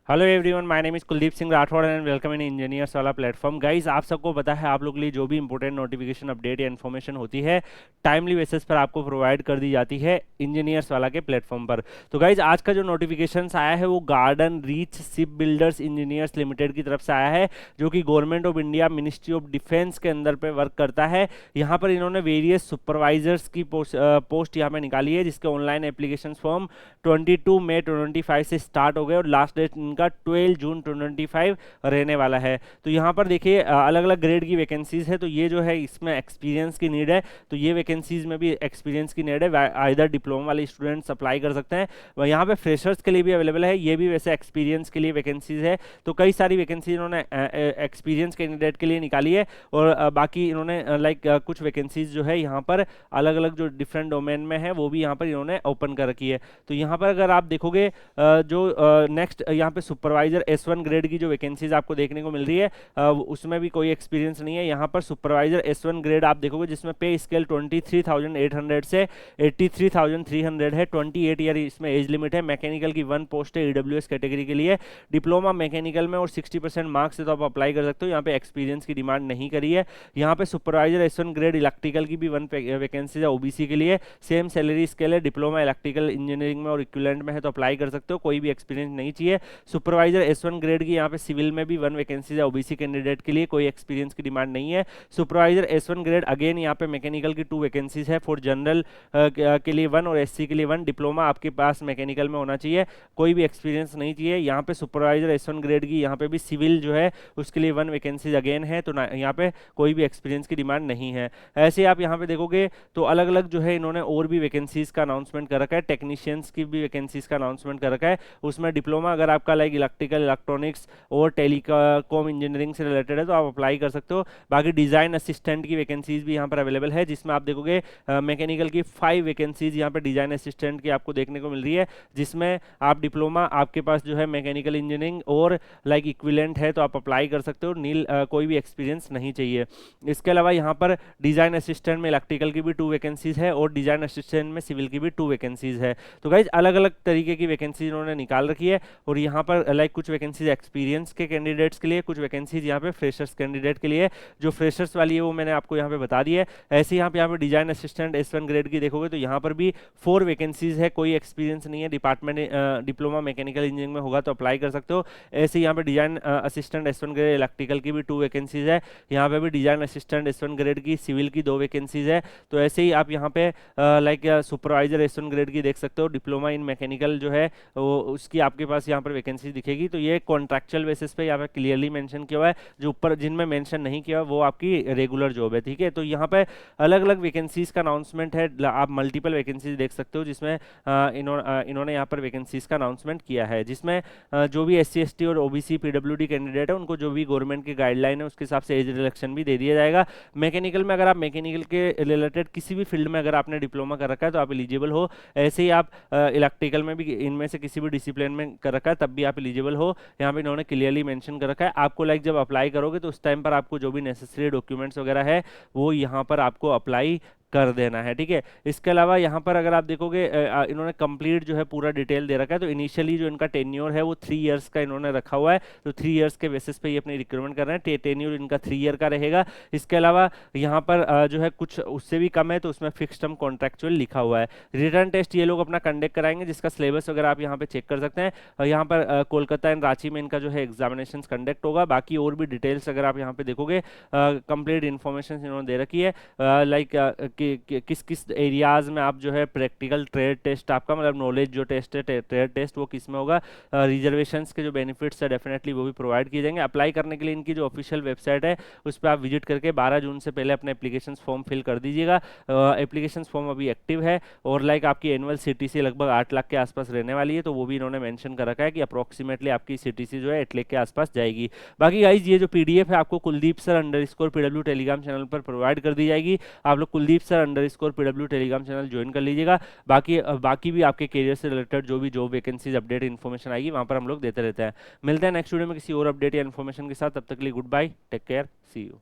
Hello everyone, my name is Kuldeep Singh Rathore and welcome in engineers वाला platform. Guys, आप सबको पता है आप लोग के लिए जो भी इंपॉर्टेंट नोटिफिकेशन अपडेट या इन्फॉर्मेशन होती है टाइमली बेसिस पर आपको प्रोवाइड कर दी जाती है इंजीनियर्स वाला के प्लेटफॉर्म पर। तो गाइस, आज का जो नोटिफिकेशन आया है वो garden reach ship builders engineers limited की तरफ से आया है, जो कि government of India ministry of defence के अंदर पे वर्क करता है। यहाँ पर इन्होंने वेरियस सुपरवाइजर्स की पोस्ट यहाँ पे निकाली है, जिसके ऑनलाइन एप्लीकेशन फॉर्म 22 मई 2025 से स्टार्ट हो गए और लास्ट डेट इनका 12 जून 2025 रहने वाला है। तो यहाँ पर देखिए अलग अलग ग्रेड की वैकेंसीज है। तो ये जो है इसमें एक्सपीरियंस की नीड है, तो ये वैकेंसीज में भी एक्सपीरियंस की नीड है। आइदर डिप्लोमा वाले स्टूडेंट्स अप्लाई कर सकते हैं। यहाँ पे फ्रेशर्स के लिए भी अवेलेबल है, ये भी वैसे एक्सपीरियंस के लिए वैकेंसीज है। तो कई सारी वैकेंसी इन्होंने एक्सपीरियंस कैंडिडेट के लिए निकाली है और बाकी इन्होंने कुछ वैकेंसीज जो है यहाँ पर अलग अलग जो डिफरेंट डोमेन में है वो भी यहाँ पर इन्होंने ओपन कर रखी है। तो यहाँ पर अगर आप देखोगे जो नेक्स्ट यहाँ पे सुपरवाइजर S1 ग्रेड की जो वैकेंसीज आपको देखने को मिल रही है उसमें भी कोई एक्सपीरियंस नहीं है। यहाँ पर सुपरवाइजर S1 ग्रेड आप देखोगे जिसमें पे स्केल 23,800 से 83,300 है। 28 ईयर इसमें एज लिमिट है। मैकेनिकल की 1 पोस्ट है EWS कैटेगरी के लिए, डिप्लोमा मैकेनिकल में और 60% मार्क्स से तो आप अप्लाई कर सकते हो। यहाँ पे एक्सपीरियंस की डिमांड नहीं करी है। यहाँ पे सुपरवाइजर S1 ग्रेड इलेक्ट्रिकल की भी 1 वैकेंसी है OBC के लिए, सेम सैलरी स्केल है, डिप्लोमा इलेक्ट्रिकल इंजीनियरिंग में और इक्विवेलेंट में है तो अप्लाई कर सकते हो, कोई भी एक्सपीरियंस नहीं चाहिए। सुपरवाइजर S1 ग्रेड की यहाँ पे सिविल में भी 1 वैकेंसी है OBC कैंडिडेट के लिए, कोई एक्सपीरियंस की डिमांड नहीं है। सुपरवाइजर S1 ग्रेड अगेन यहाँ पे मैकेनिकल की 2 वैकेंसीज है, फॉर जनरल के लिए 1 और SC के लिए 1। डिप्लोमा आपके पास मैकेनिकल में होना चाहिए, कोई भी एक्सपीरियंस नहीं चाहिए। यहाँ पे सुपरवाइजर S1 ग्रेड की यहाँ पे भी सिविल जो है उसके लिए 1 वैकेंसीज अगेन है, तो यहाँ पे कोई भी एक्सपीरियंस की डिमांड नहीं है। ऐसे आप यहाँ पे देखोगे तो अलग अलग जो है इन्होंने और भी वैकेंसीज का अनाउंसमेंट कर रखा है। टेक्नीशियंस की भी वैकेंसीज का अनाउंसमेंट कर रखा है, उसमें डिप्लोमा अगर आपका इलेक्ट्रिकल इलेक्ट्रॉनिक्स और टेलीकॉम इंजीनियरिंग से रिलेटेड है तो आप अप्लाई कर सकते हो। बाकी डिजाइन असिस्टेंट की वैकेंसीज भी यहाँ पर अवेलेबल है, जिसमें आप देखोगे मैकेनिकल की 5 वैकेंसीज यहाँ पर डिजाइन असिस्टेंट की आपको देखने को मिल रही है, जिसमें आप डिप्लोमा आपके पास जो है मैकेनिकल इंजीनियरिंग और इक्विवेलेंट है तो आप अप्लाई कर सकते हो। कोई भी एक्सपीरियंस नहीं चाहिए। इसके अलावा यहाँ पर डिजाइन असिस्टेंट में इलेक्ट्रिकल की भी 2 वैकेंसीज है और डिजाइन असिस्टेंट में सिविल की भी 2 वैकेंसीज है। तो गाइज अलग अलग तरीके की वैकेंसीज इन्होंने निकाल रखी है और यहाँ पर कुछ वैकेंसीज एक्सपीरियंस के कैंडिडेट्स के लिए, कुछ वैकेंसीज यहाँ पे फ्रेशर्स कैंडिडेट के लिए। जो फ्रेशर्स वाली है वो मैंने आपको यहाँ पे बता दी है। ऐसे यहाँ पे डिजाइन असिस्टेंट S1 ग्रेड की देखोगे तो यहाँ पर भी 4 वैकेंसीज है, कोई एक्सपीरियंस नहीं है, डिपार्टमेंट डिप्लोमा मैकेनिकल इंजीनियरिंग में होगा तो अप्लाई कर सकते हो। ऐसे यहाँ पे design assistant S1 grade electrical की भी 2 वैकेंसीज है, यहाँ पे भी डिजाइन असिस्टेंट S1 ग्रेड की सिविल की 2 वैकेंसीज है। तो ऐसे ही आप यहाँ पे सुपरवाइजर S1 ग्रेड की देख सकते हो। डिप्लोमा इन मैकेनिकल जो है वो उसकी आपके पास यहाँ पर वैकेंसी दिखेगी। तो ये कॉन्ट्रैक्चुअल बेसिस पे यहाँ पे क्लियरली मेंशन किया हुआ है, जो ऊपर जिनमें मेंशन नहीं किया वो आपकी रेगुलर जॉब है, ठीक है। तो यहाँ पे अलग अलग वैकेंसीज का अनाउंसमेंट है, आप मल्टीपल वैकेंसीज देख सकते हो, जिसमें इन्होंने यहाँ पर वैकेंसीज का अनाउंसमेंट किया है, जिसमें जो भी SC ST और OBC PWD कैंडिडेट है उनको जो भी गवर्नमेंट की गाइडलाइन है उसके हिसाब से एज रिलैक्सेशन भी दे दिया जाएगा। मैकेनिकल में अगर आप मैकेनिकल के रिलेटेड किसी भी फील्ड में अगर आपने डिप्लोमा कर रखा है तो आप एलिजिबल हो। ऐसे ही आप इलेक्ट्रिकल में भी इनमें से किसी भी डिसिप्लिन में कर रखा है तब भी आप एलिजिबल हो। यहाँ पे इन्होंने क्लियरली मेंशन कर रखा है। आपको जब अप्लाई करोगे तो उस टाइम पर आपको जो भी नेसेसरी डॉक्यूमेंट्स वगैरह है वो यहाँ पर आपको अप्लाई कर देना है, ठीक है। इसके अलावा यहाँ पर अगर आप देखोगे इन्होंने कंप्लीट जो है पूरा डिटेल दे रखा है। तो इनिशियली जो इनका टेन्योर है वो 3 इयर्स का इन्होंने रखा हुआ है, तो 3 इयर्स के बेसिस पे ये अपनी रिक्रूटमेंट कर रहे हैं। टेन्योर इनका 3 ईयर का रहेगा। इसके अलावा यहाँ पर जो है कुछ उससे भी कम है तो उसमें फिक्स टर्म कॉन्ट्रैक्चुअल लिखा हुआ है। रिटर्न टेस्ट ये लोग अपना कंडक्ट कराएंगे, जिसका सिलेबस वगैरह आप यहाँ पे चेक कर सकते हैं। यहाँ पर कोलकाता एंड रांची में इनका जो है एग्जामिनेशन कंडक्ट होगा। बाकी और भी डिटेल्स अगर आप यहाँ पे देखोगे कंप्लीट इन्फॉर्मेशन इन्होंने दे रखी है, किस किस एरियाज में आप जो है प्रैक्टिकल ट्रेड टेस्ट आपका नॉलेज जो टेस्ट है ट्रेड टेस्ट वो किस में होगा। रिजर्वेशंस के जो बेनिफिट्स है डेफिनेटली वो भी प्रोवाइड किए जाएंगे। अप्लाई करने के लिए इनकी जो ऑफिशियल वेबसाइट है उस पर आप विजिट करके 12 जून से पहले अपने एप्लीकेशन फॉर्म फिल कर दीजिएगा। एप्लीकेशन फॉर्म अभी एक्टिव है और आपकी एनुअल CTC लगभग 8 लाख के आसपास रहने वाली है, तो वो भी इन्होंने मेंशन कर रखा है कि अप्रोक्सीमेटली आपकी CTC जो है 8 लाख के आसपास जाएगी। बाकी गाइज ये जो PDF है आपको Kuldeep sir _PW Telegram channel पर प्रोवाइड कर दी जाएगी। आप लोग Kuldeep sir _PW Telegram channel join कर लीजिएगा। बाकी भी आपके करियर से रिलेटेड जो भी जॉब वैकेंसीज अपडेट इन्फॉर्मेशन आएगी वहां पर हम लोग देते रहते हैं। मिलते हैं नेक्स्ट वीडियो में किसी और अपडेट या इन्फॉर्मेशन के साथ, तब तक के लिए goodbye, take care, see you.